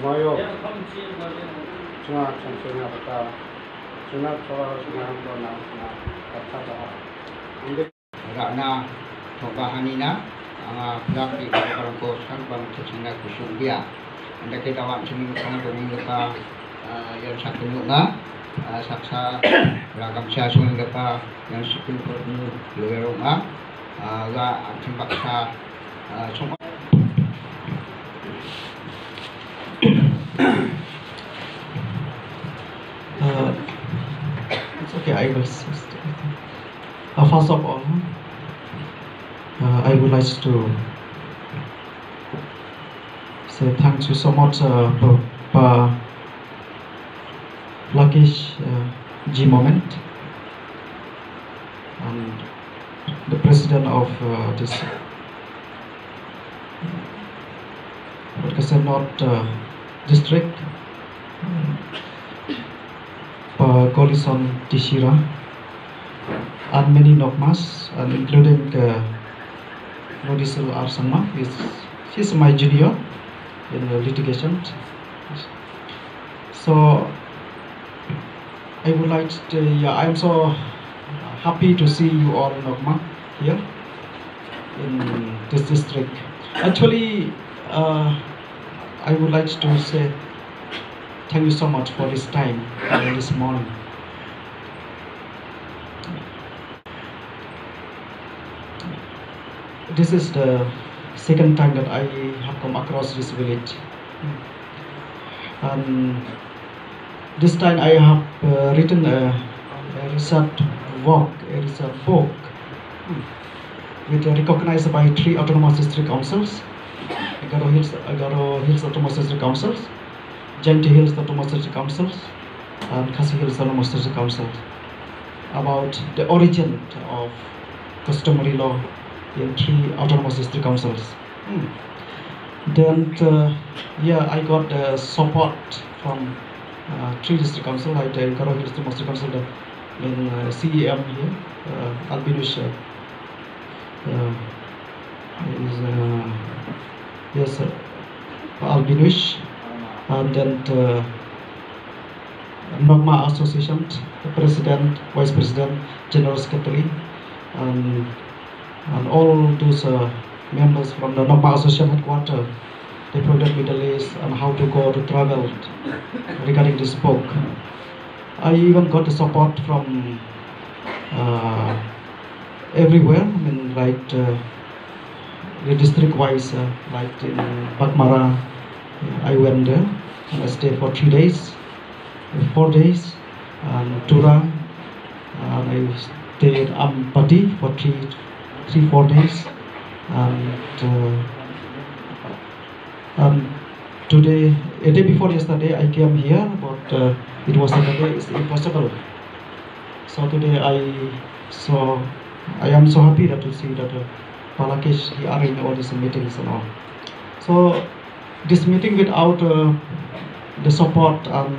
Mayo, China, China, Bata, China, China, Rana, Tobahanina, Plak di Barangko, Bang China Kusumbia, and the Ketawan Chini Dominica, Yan Sakunga, Saksa, Ragam Chasun, Yan Supreme Court, Lueroma, Chimbaksa, it's okay, I will first of all, I would like to say thank you so much for Lakish G moment and the president of this Nrth district, Golison Tishira, and many Nokmas, and including Nodisal Arsama. He's my junior in the litigation. So I would like to, I'm so happy to see you all Nokma here in this district. Actually, I would like to say thank you so much for this time this morning. This is the second time that I have come across this village. And this time I have written a research work, a research book, which recognized by 3 autonomous district councils: Garo Hills Autonomous District Councils, Jainti Hills Autonomous District Councils, and Khasi Hills Autonomous District Council, about the origin of customary law in 3 autonomous district councils. Then, I got support from 3 district councils, like Garo Hills Autonomous District Council, in CEM here, Albinus Albinus, and then Nokma Association, the President, Vice President, General Secretary, and all those members from the Nokma Association headquarters. They provided me the list on how to go to travel regarding this book. I even got the support from everywhere. I mean, like the district-wise, like in Bakmara, I went there and I stayed for 3 days, 4 days, and Tura, and I stayed at Ampati for 3-4 days, and today, a day before yesterday, I came here, but it was Saturday, it's impossible. So today I am so happy to see that Palakesh arranged all these meetings and all. So this meeting without the support and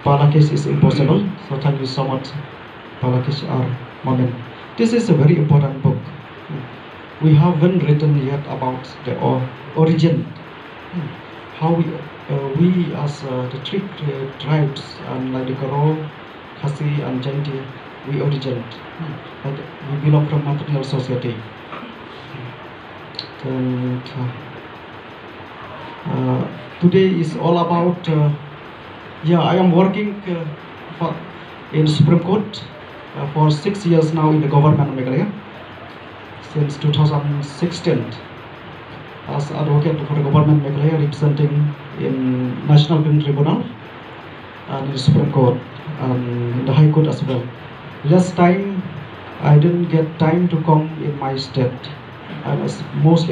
Palakesh is impossible. So thank you so much, Palakesh Moment. This is a very important book. We haven't written yet about the origin, how we as the 3 tribes, and like the Garo, Khasi, and Jainti, we origin, but we belong from matrilineal society. And today is all about, I am working in Supreme Court for 6 years now in the government of Mghlya, since 2016, as advocate for the government of Mghlya, representing in National Criminal Tribunal and in the Supreme Court and in the High Court as well. Last time I didn't get time to come in my state. I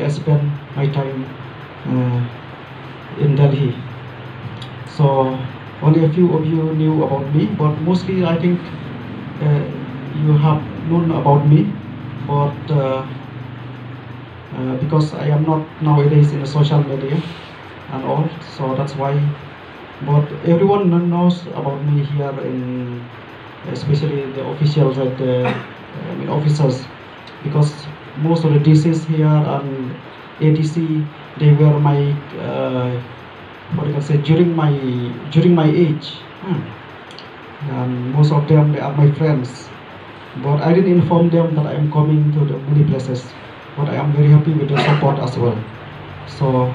spent my time in Delhi. So only a few of you knew about me, but mostly I think you have known about me, but because I am not nowadays in the social media and all, so that's why. But everyone knows about me here, especially the officials and the officers, because most of the DCs here and ADC, they were my let's say during my age. And most of them, they are my friends. But I didn't inform them that I am coming to the many places. But I am very happy with the support as well. So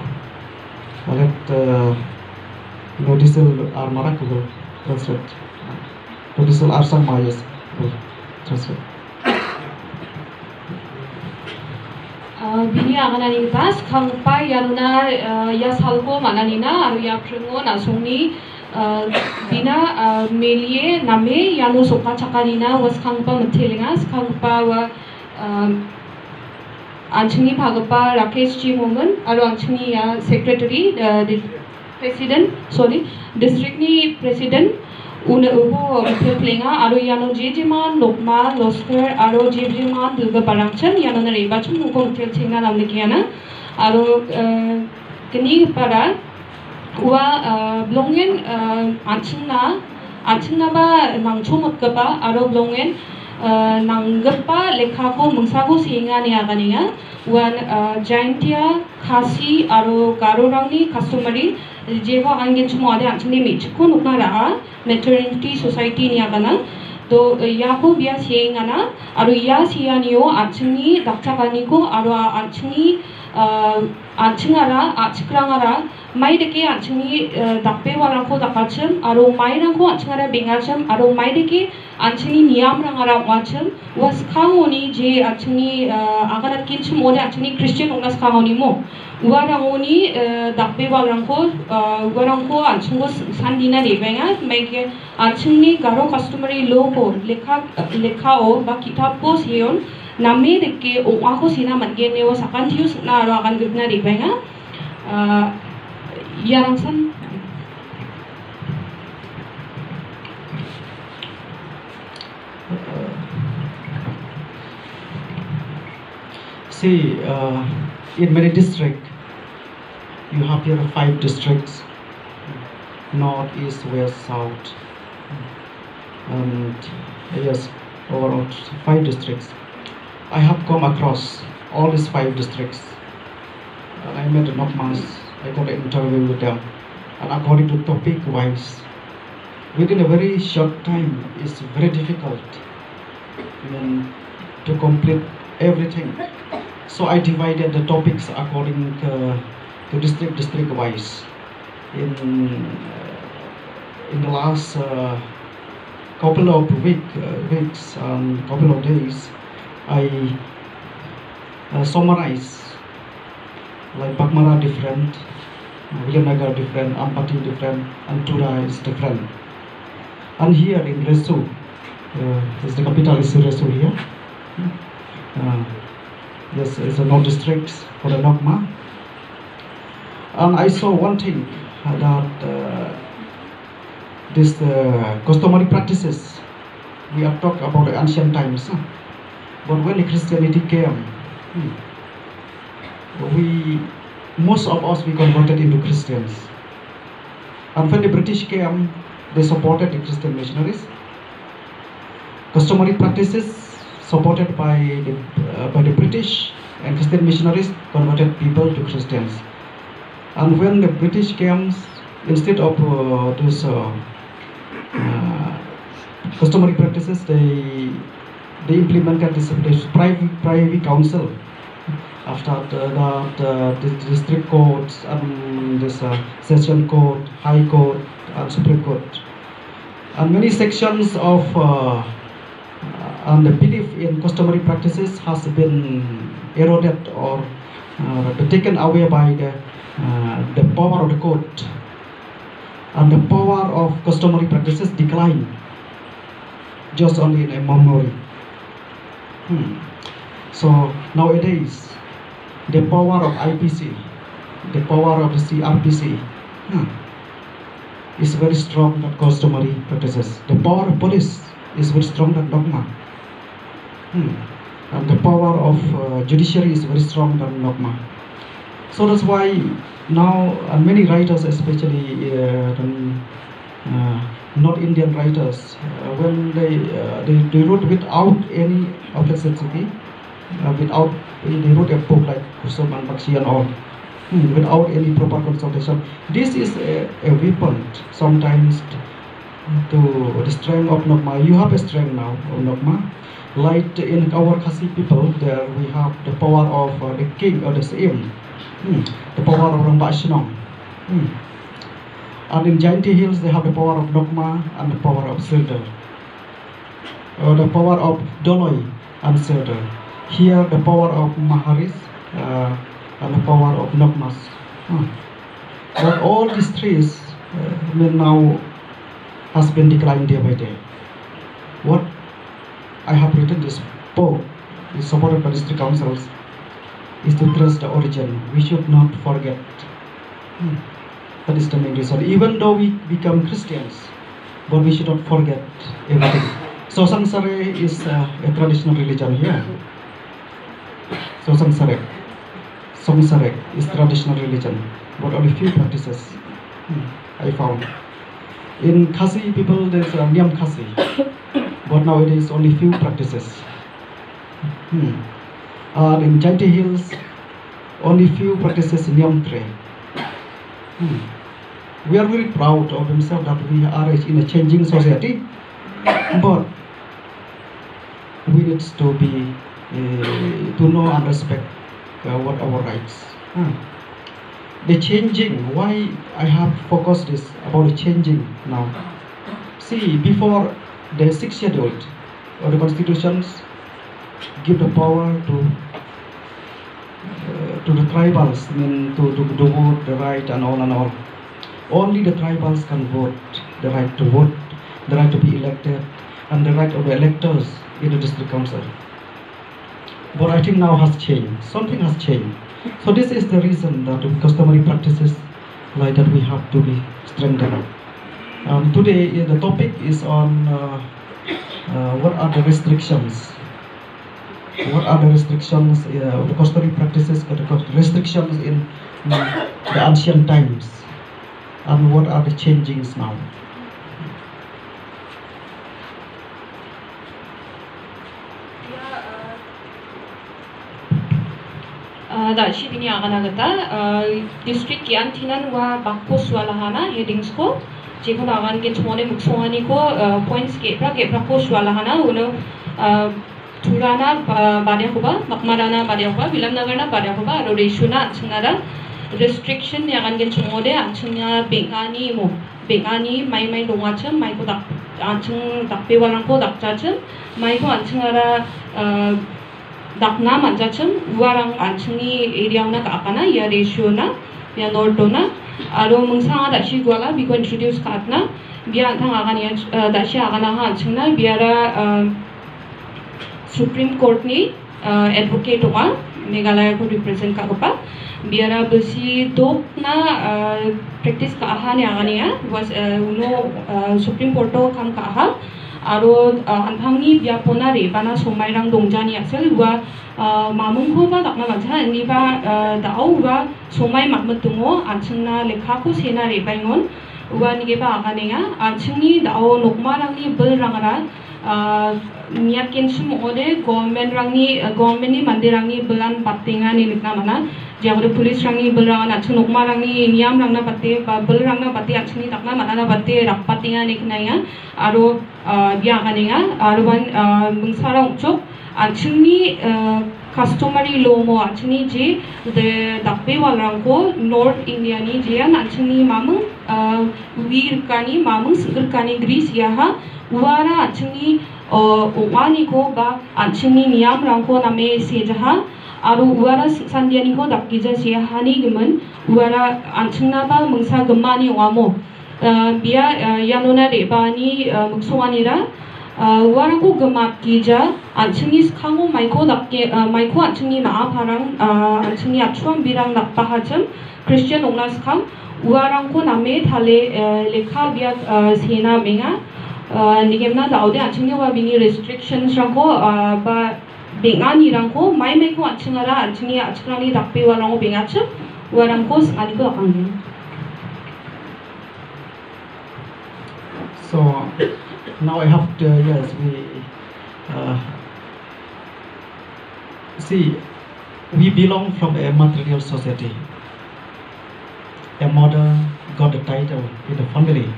this will are miracle translate. This will are some mayas translate. Bini aganani tas khangpa yaruna ya salko mananina aru ya pringo nasungni bina melie name yanu soka chakarina was khangpa mthelingas khangpa wa anchini bhagapa Rakesh ji momen aru anchini ya secretary the president district ni president una ubo mthlinga aru yanu jejiman Nokma losker aru jejiman Durga Parangchan yanu na rebachum ubo mthlinga namnikiana aru kini para wa blongen anchina ba nangchumot kapa aru blongen nanggapa lekha ko mungsa ko singa ni aganiya wan jaintia khasi aru garo rangni customary jeho angin chmo ade anchini michko nokna raha maternity society ni agana to yako bia singa na aru ya sianio anchini dakchakani ko aru anchini anchingara achkrangara maideke anchini dappe warangko dakacham aru mairangko anchingara bengacham aru maideke anchini niam rangara wacham was khangoni je anchini agana kinchum ode anchini Christian ongas khangoni mo warangoni dappe warangko anchingo sandina rebenga make anchini garo customary law ko lekha o ba kitab ko sion name deke o ako sina mangene o sakantius na aro akan gudna rebenga yarangsan see in many districts you have here 5 districts, north, east, west, south, and yes, overall 5 districts. I have come across all these 5 districts. I met the Nokmas, I got an interview with them, and according to topic wise, within a very short time, it's very difficult to complete everything. So I divided the topics according to district wise. In the last couple of weeks and couple of days, I summarize like Bagmara different, Vijayanagar different, Ampati different, and Tura is different. And here in Resu, is the capital is Resu here. Yes, it's a north district for the Nokma. And I saw one thing that this customary practices, we have talked about the ancient times. But when the Christianity came, most of us, we converted into Christians. And when the British came, they supported the Christian missionaries. Customary practices supported by the British and Christian missionaries converted people to Christians. And when the British came, instead of those customary practices, they implemented this privy council. After the district courts and this session court, high court, and supreme court, and many sections of and the belief in customary practices has been eroded or taken away by the power of the court, and the power of customary practices declined just only in a memory. So nowadays, the power of IPC, the power of the CRPC is very strong than customary practices. The power of police is very strong than Nokma. And the power of judiciary is very strong than Nokma. So that's why now many writers, especially North Indian writers, when they wrote without any complexity, they wrote a book like Kusum and Bakshi and all. without any proper consultation. This is a weapon sometimes to the strength of Nokma. You have a strength now of Nokma. Like in our Khasi people, there we have the power of the king or the Siem, the power of Rangni. And in Jainti Hills, they have the power of Nokma and the power of Silder, or the power of Doloi and Silder. Here, the power of Maharis and the power of Nokmas. But all these trees now has been declined day by day. What I have written this book is supported by district councils is to trace the origin. We should not forget. That is the main reason. Even though we become Christians, but we should not forget everything. So Sangsare is a traditional religion here. So Sangsare is traditional religion, but only few practices I found. In Khasi people, there's a niam Khasi, but nowadays only few practices. In Jainti Hills, only few practices niam tre. We are very proud of themselves that we are in a changing society, but we need to be to know and respect what our rights. The changing, why I have focused this about the changing now. See, before the 6th schedule or the constitutions give the power to the tribals, to vote, the right and all. Only the tribals can vote, the right to vote, the right to be elected, and the right of the electors in the district council. But I think now has changed. Something has changed. So this is the reason that customary practices like that we have to be strengthened. Today the topic is on what are the restrictions. What are the restrictions of the customary practices, the restrictions in the ancient times, and what are the changings now. Dashi bini akan agata district kian tinan wa bakpos walahana headings ko jeko akan ke chmone muksongani ko points ke prakos walahana uno turana badya hoba makmarana badya hoba bilamnagarna badya hoba aro reshuna chingara restriction akan ke chmode achnya bengani mai dongacham mai ko dak achung dakpe walang ko dakchacham mai ko achungara dakna manjacham warang anchni area na kakana ya ratio na ya nordo na aro mungsanga dashi gwala biko introduce katna bia thang agan ya dashi agana ha anchna biara Supreme Court ni advocate wa Meghalaya ko represent ka pa biara besi dok na practice ka aha ni agania was uno Supreme Court to kam ka aha aro anthangni biapona re bana somairang dongjani aksel wa mamungko ba dakna mancha ni ba dau wa somai makmetungo anchungna lekha ko sena re baingon wa ni ba akanenga anchungni dau nokmarangni belrangara niakin sumode government ni mandirangni belan patinga ni likna mana jagore police rangni belranga achung nokmarangni niam rangna patte ba belrangna patte achungni dakna mana patte rapatinga ni knaya aro bia kaninga aruban mungsara ucok achungni customary law mo achungni je the dakpe walrangko North India ni je achungni mamung wir kani mamung sigur kani gris yaha uara achungni wani ko ba achungni niam rangko name se jaha aru uara sandiani ko dakija se hani gemen uara achungna ba mungsa gemani wamo biya yanona rebani muksonganira warangko gemat kija anchungni skhango maiko dakke maiko anchungni maaparang anchungni achuang birang nakpahacham Christian ongna skham warangko name thale lekha biya sena menga nigemna daude anchungni wa bini restrictions rangko ba bengani rangko mai ko anchungara anchungni achkrani dakpe warango bengacham warangko skani ko akangi. So now I have to, yes, we belong from a material society. a mother got the title in the family.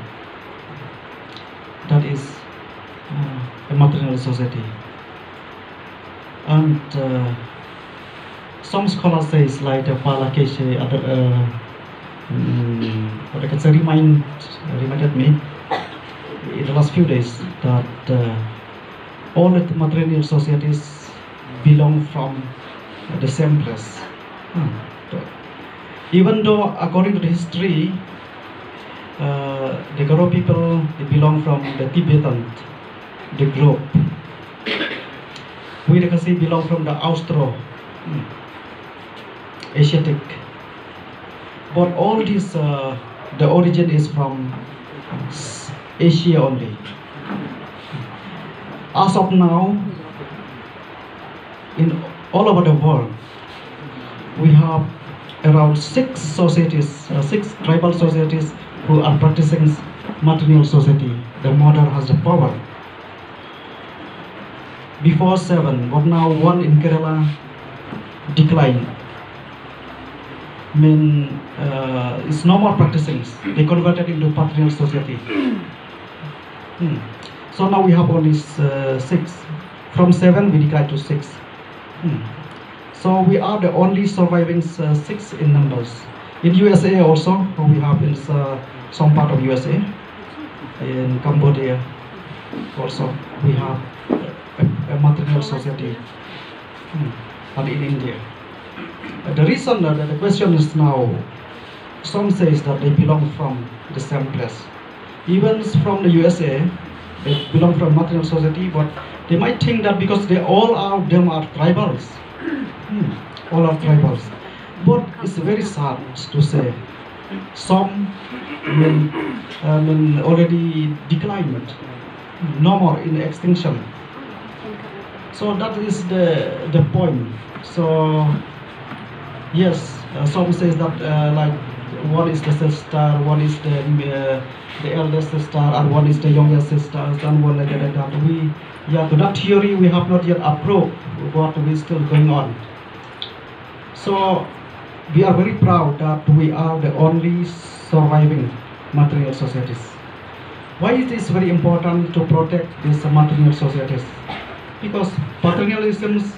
That is a matrilineal society. And some scholars say it's like a Palakeshe, what I can say, reminded me in the last few days that all the matrilineal societies belong from the same place. Even though according to the history, the Garo people, they belong from the Tibetan, the group. We can see belong from the Austro Asiatic. But all this, the origin is from Asia only. As of now, in all over the world, we have around 6 societies, 6 tribal societies who are practicing matrilineal society. The mother has the power. Before 7, but now 1 in Kerala declined. It's no more practicing. They converted into patrilineal society. So now we have only 6. From 7 we declined to 6. So we are the only surviving 6 in numbers. In USA also, we have in some part of USA. In Cambodia also, we have a matrilineal society. And in India. The reason that the question is now, some says that they belong from the same place. Even from the USA, they belong from matrilineal society, but they might think that because they all are them are tribals. All are tribals. But it's very sad to say some already declined, no more in extinction. So that is the point. So yes, some says that like one is the sister, one is the eldest sister, and one is the youngest sister, and one like that. To that theory we have not yet approved, but we still going on. So we are very proud that we are the only surviving matrilineal societies. Why it is very important to protect these matrilineal societies? Because patrilinealisms,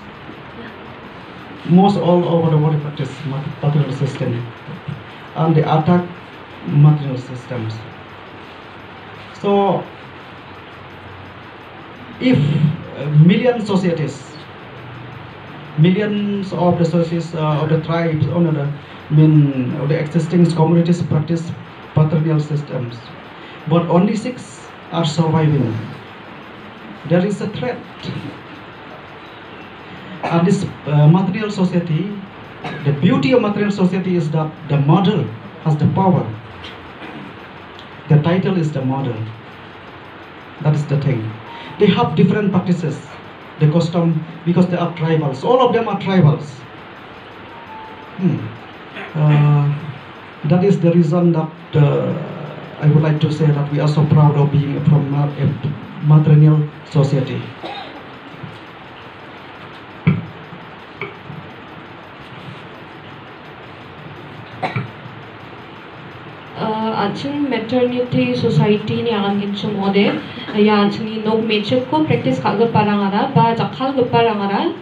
most all over the world practice patrilineal system, and they attack matrilineal systems. So if millions of the societies of the tribes, of the existing communities practice patrilineal systems, but only 6 are surviving, there is a threat. And this matrilineal society, the beauty of matrilineal society is that the mother has the power. The title is the mother. That is the thing. They have different practices, the custom, because they are tribals. All of them are tribals. That is the reason that I would like to say that we are so proud of being from a matrilineal society. Aching maternity society ni angin chumode ya aching Nokma ko practice kaga parangara ba jakhal ga parangara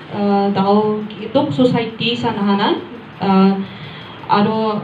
dao dok society sanahana aro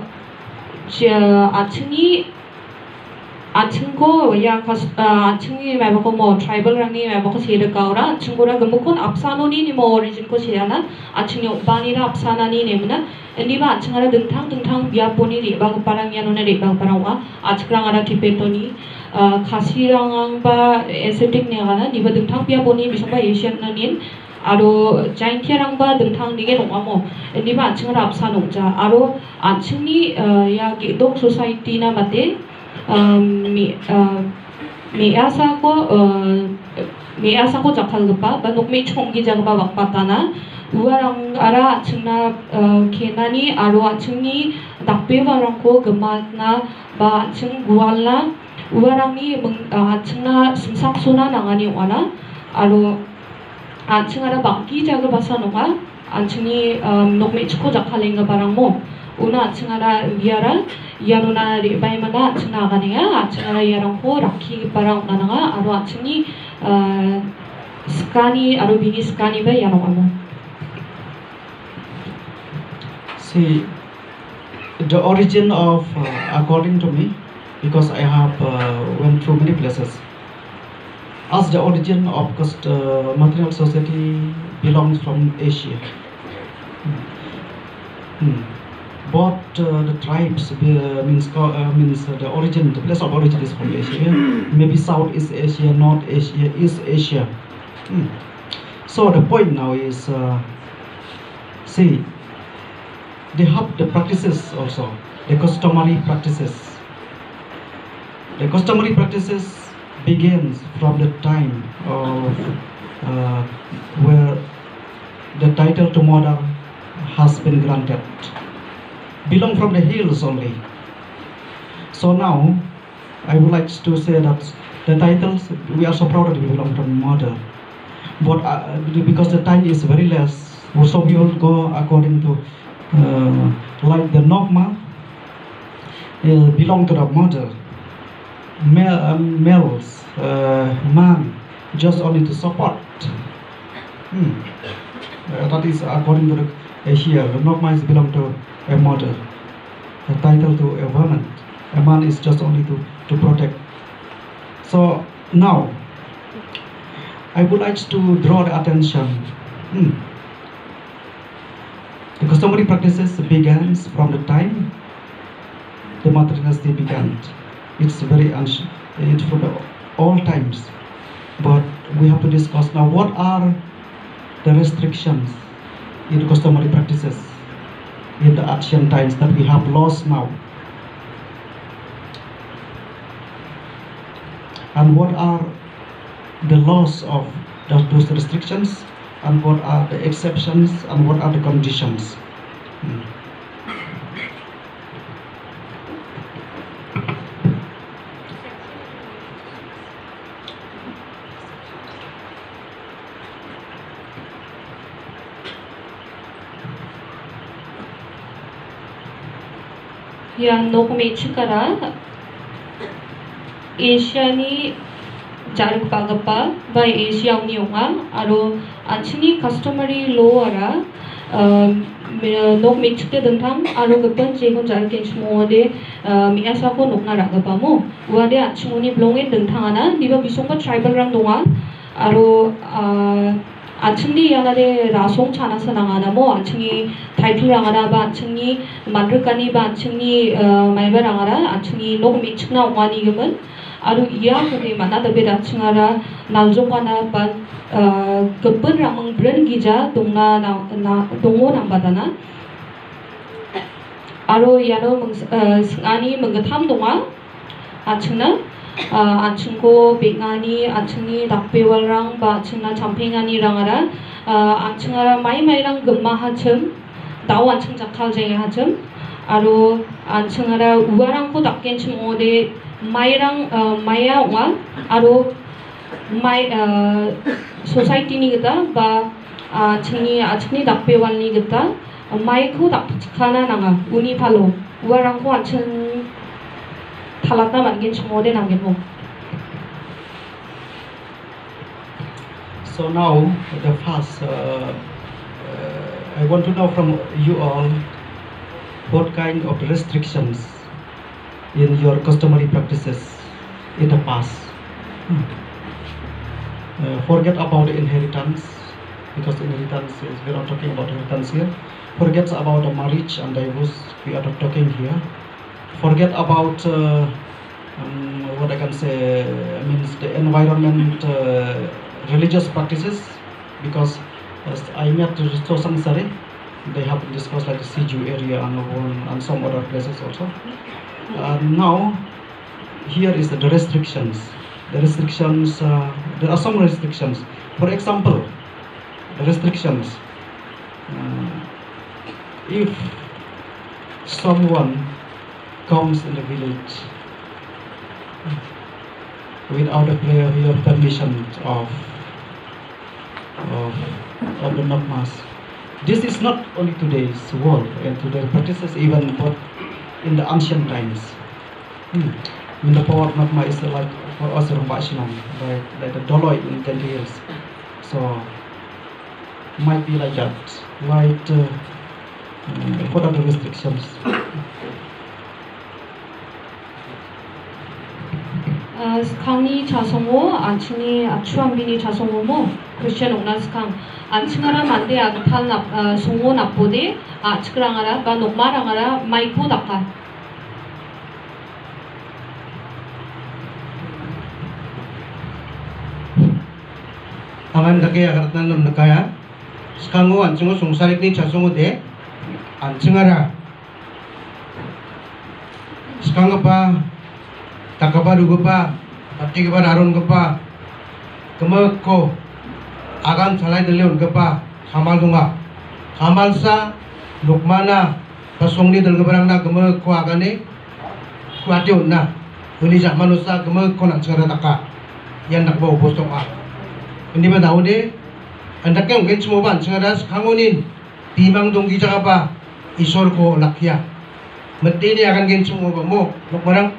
achingko ya achingi mabako mo tribal rangni mabako sira kaura achingora gamukon apsanoni ni mo origin ko sirana achingi banira apsanani nemuna Eniba achingara dentang biaponi rebang parang yanona rebang parangwa achkrangara tipetoni khasirang ba aesthetic negana niba dentang biaponi bisamba Asian nanin aro giant ba dentang nige nongamo eniba achingara apsa nongja aro achingi ya gedok society na mate me asa ko jakhalgpa ba nokme chonggi jagba bakpatana uarang ara achingna kenani aro achingni dakbewarangko gematna ba aching gualna uarangni achingna simsaksona nangani wana aro achingara bakki jaga basa nonga achingni nokme chko jakhalenga barangmo una chingara biara yanuna ribai mana china ganiya chingara yarangko rakhi parang nananga aro chini skani aro bini skani ba yanongamo. See, the origin of, according to me, because I have went through many places, as the origin of material society belongs from Asia. But the tribes means the origin, the place of origin is from Asia. Maybe Southeast Asia, North Asia, East Asia. So the point now is, see, they have the practices also, the customary practices. The customary practices begins from the time of where the title to mother has been granted. Belong from the hills only. So now, I would like to say that the titles, we are so proud that we belong from mother. But because the time is very less, so we will go according to like the Nokma belong to the mother. Males, man, just only to support. That is according to the here. The Nokma is belong to a mother. The title to a woman. A man is just only to protect. So now, I would like to draw the attention. The customary practices begins from the time the maternity began. It's very ancient. It's from all times. But we have to discuss now what are the restrictions in the customary practices in the ancient times that we have lost now. And what are the laws of those restrictions, and what are the exceptions, and what are the conditions. Yang Nokma chikara Asia ni jarak pagapa by Asia unionga aro anchini customary law ara Nokma chikte dentang aro gapan jegon jarak kenchmo de miasa ko nokna ragapa mo wade anchingoni blongen dentang ana diba bisonga tribal rang donga aro 안층리 양아래 라송 차나서 나가나 뭐 안층이 타이틀 양아라 바 안층이 만들까니 바 안층이 말바 양아라 안층이 녹음이 측나 오마니 그러면 아루 이야 그게 만나다 베다 층아라 날종가나 바 급분 랑망 브런 기자 동나 나 동호 남바다나 아루 야노 승아니 멍가탐 동아 안층나 안층고 빅가니 안층니 닭배월랑 바 안층나 잠팽가니 랑아라 안층아라 마이마이랑 금마 하층 나우 안층 자칼쟁이 하층 아로 안층아라 우아랑고 닭겐층 오데 마이랑 마야 와 아로 마이 소사이티니 그다 바 안층니 안층니 닭배월니 그다 마이코 닭치카나 나가 우니 팔로 우아랑고 안층 탈락다 만긴 청오대 남기고. So now the first, I want to know from you all what kind of restrictions in your customary practices in the past. Forget about inheritance, because inheritance is, we are not talking about inheritance here. Forget about the marriage and divorce, we are not talking here. Forget about what I can say means the environment, religious practices, because as I met Tosan Sari, they have discussed like the Siju area and some other places also. Now, here is the restrictions. The restrictions, there are some restrictions. For example, the restrictions. If someone comes in the village without the permission of the Nokmas, This is not only today's world and today's practices, even but in the ancient times. When the power of Nokma is like for us like the dollar in 10 years. So might be like that. Like what are the restrictions? Skangni jasongo anchini achuambini jasongo mo Christian ongna skang anchingara mande agpal nap songo napode achkrangara ba nokmarangara maipo daka. Angan dake agaratan nam nakaya skango anchungo songsarik ni jasongo de anchingara skanga pa takaba rugupa atigiba arun gapa kemeko agan salai deleun gapa kamal dunga kamal sa nokmana pasongni delgebarang na kemeko agane kuatiun na uni jak manusia kemeko nak cara taka yang nak bawa bostong a ini ba daude andaknya mungkin semua ban sengadas kangunin timang donggi jakapa isor ko lakya mesti ini akan gen semua mo nokmarang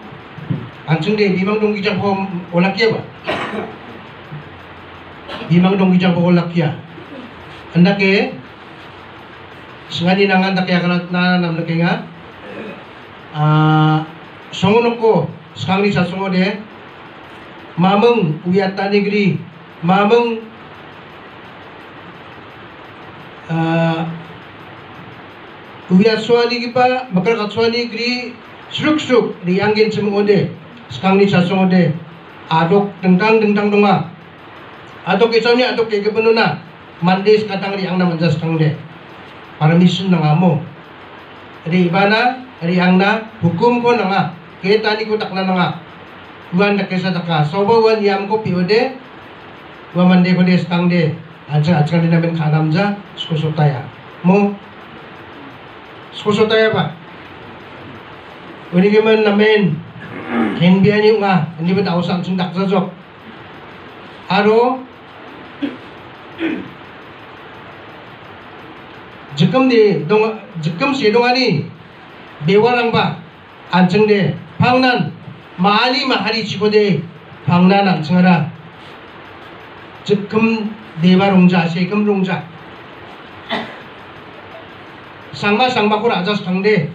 anjing deh bimang dong kijang po olak ya ba bimang dong kijang po olak ya hendak ke sengani nangan tak ya kana nam leke nga songonok ko sekali sa songo de mameng uyata negeri mameng uyat suani gipa bakal kat suani negeri sruk riangin semua de sekarang ni sasong de adok tentang donga adok kisahnya adok ke kepenuna mandis katang riang na manjas kang de para misun na ngamo ri ibana riang na hukum ko na nga kita ni ko takna na nga buan na kesa taka soba wan niam ko piode wa mande ko de stang de aja din namin kanamja skusotaya mo skusotaya ba uni gimin namin kenbian yung nga hindi ba tao sa dak sajok aro jikem si dongani bewalang ba anjeng de pangnan mahali chikode pangnan anjengara jikem dewa rongja sekem rongja sangma ko raja stangde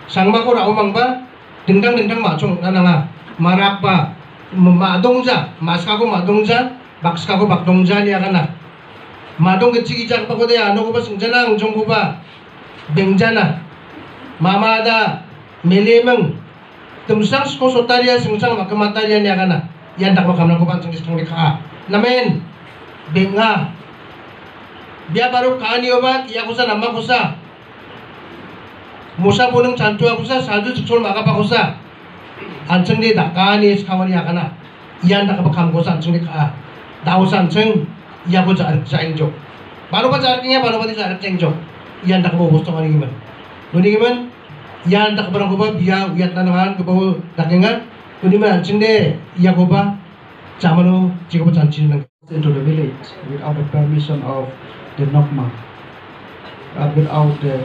sangma ko raumang ba dendang macong nananga marak pa madongja maska ko madongja bakska ko bakdongja niya kana madong kecik-kecik pa ko de ano ko ba sungjanang jong ko ba bengjana mamada melemeng temsang ko sotaria sungsang makamataria niya kana yan dak makamna ko ba sung ka namen benga biya baru kani ba kiya ko sa nama ko sa musa puneng cantu aku sa sadu ceksul maka pa ko sa anceng de dakani skawani akana yan dak bakam ko sa anceng de ka daw sa anceng iya ko sa enjok baru pa sa artinya baru pa sa enjok yan dak bo gusto kani giman nuni giman yan dak barang ko ba biya uyat na naman ko ba dakenga nuni man anceng de iya ko ba jamano jiko pa chanchin nang into the village without the permission of the Nokma, without the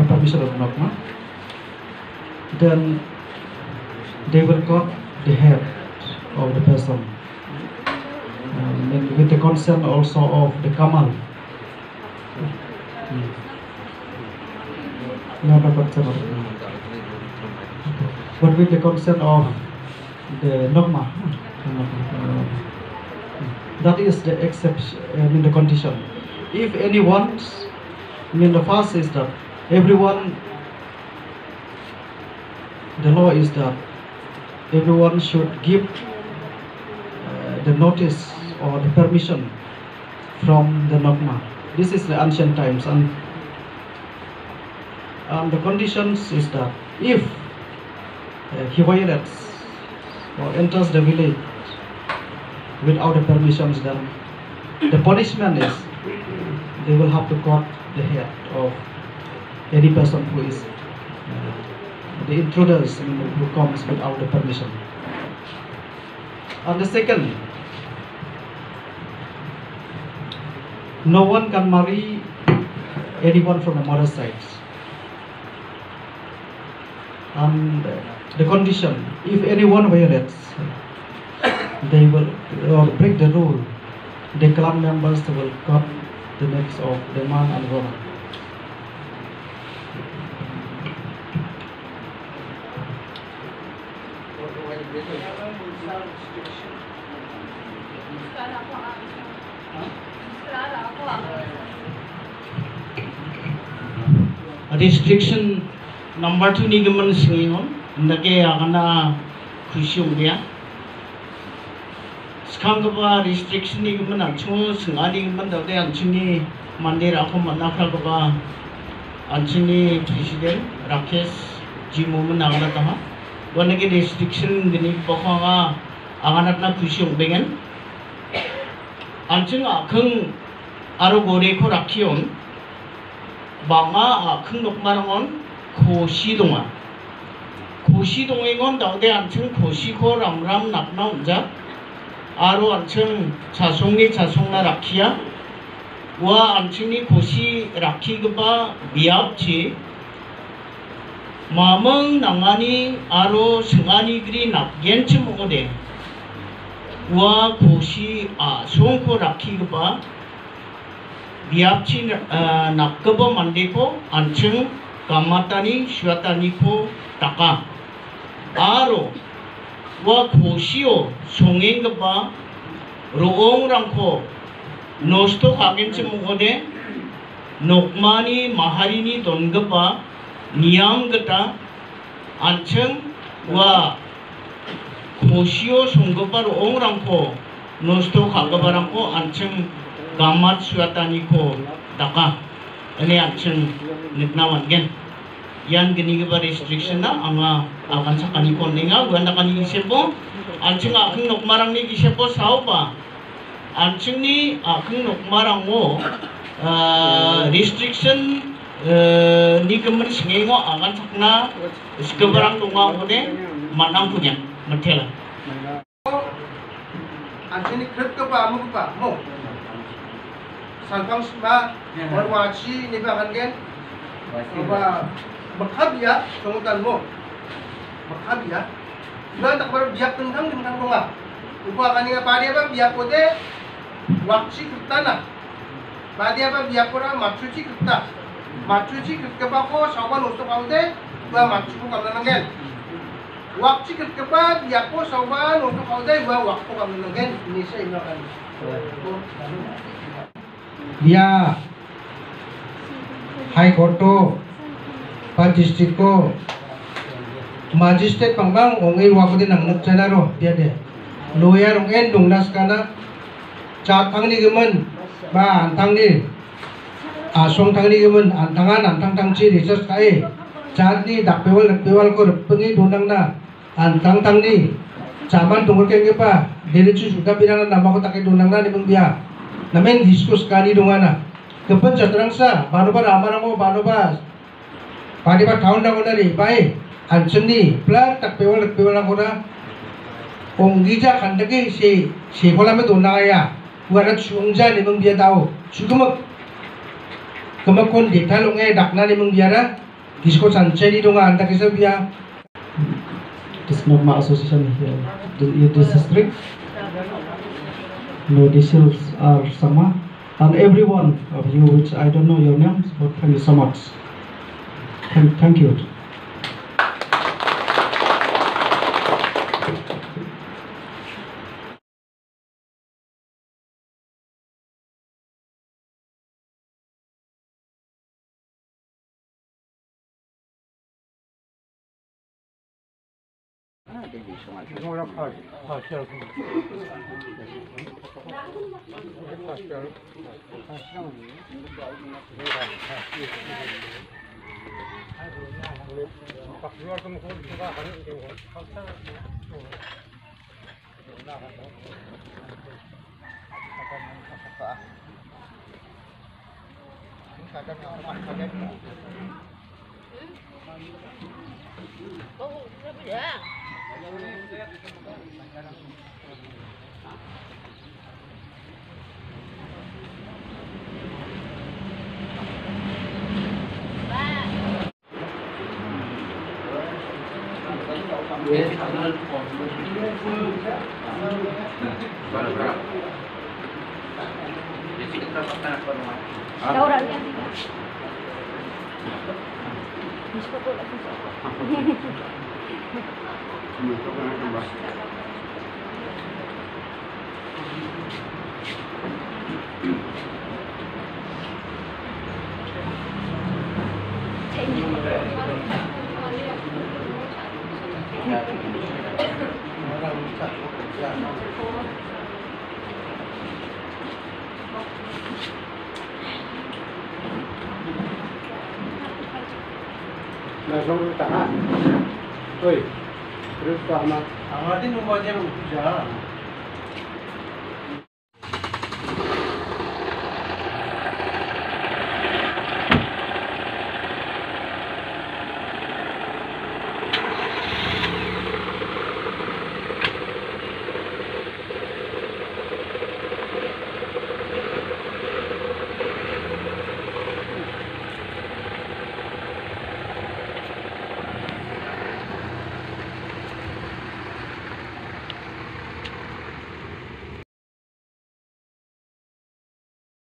permission of Nokma, then they will cut the head of the person, and with the consent also of the Kamal. But with the consent of the Nokma. That is the exception, the condition. If anyone, the first is that everyone, the law is that everyone should give the notice or the permission from the Nokma. This is the ancient times, and the conditions is that if he violates or enters the village without the permissions, then the punishment is they will have to cut the head of any person who is the intruders, who comes without the permission. And the second, no one can marry anyone from the mother's side. And the condition, if anyone violates, they will or break the rule, the clan members will cut the necks of the man and woman. Restriction number 2 ni gimin singingon ndake agana khusyum dia skangba restriction ni gimin anchu singani gimin dawde anchuni mandir ako manafra gaba anchuni president rakesh ji momen agana taha wanage restriction gini pokha agana na khusyum bengen anchung akhung aro gore ko rakhion banga akhung nokmarangon khosi donga khosi dongengon daude anchung khosi ko ramram napna unja aro anchung chasongni chasongna rakhiya wa anchungni khosi rakhigiba biapchi mamang nangani aro singani gri napgenchim ode wa khosi asongko rakhigiba biapchi nakaba mandeko anchung kamatani syatani ko taka aro wa khosio songengba roong rangko nosto kagenche mungode nokmani maharini dongba niam gata anchung wa khosio songba roong rangko nosto kagabarangko anchung gamat syatani ko taka ini anchung nitnawan gen yan gini ba restriction na anga akan sa kanikon ninga ganda kani gisepo anchung akung nokmarang ni gisepo sao pa anchung ni akung nokmarang mo restriction ni kemen singengo akan sakna skebarang tunga ngode manang punya matela anchung ni krip ka pa mo salpang sma warwachi ni ba kan gen ba makhabya tungutan mo makhabya ba takbar biak tentang donga upa kani pa dia ba biak pode wakchi krtana ba dia ba biak pora machuchi krta ba ko sawan usto kaude ba machu ko kamna gen wakchi krta ba biak ko sawan usto kaude ba wakko kamna gen ini sa ino kan dia High Court pa district ko magistrate pangbang ongai wakode nang nagchanaro dia de lawyer ongen dungnas kana cha thangni gemen ba antang ni asong thangni gemen antang tangchi research kai cha ni dakpewal ko pengi donang na antang tangni chaman tungul kenge pa dirichu suka birana nama ko takai donang na ni bia namen diskus kani dongana kepen jatrangsa banoba ramaramo banoba padiba tahun na konari bai anchuni plat takpewal angkona onggija kandagi si kolame donaya wara chungja ni mung dia tahu sugemek kemakon detalonge dakna ni mung biara disko sanceni donga anda kisa bia This Nokma association here, this district, no details are sama, and every one of you, which I don't know your names, but thank you so much. Thank you. Langsung tangan. Oi, terus sama. Amatin nunggu aja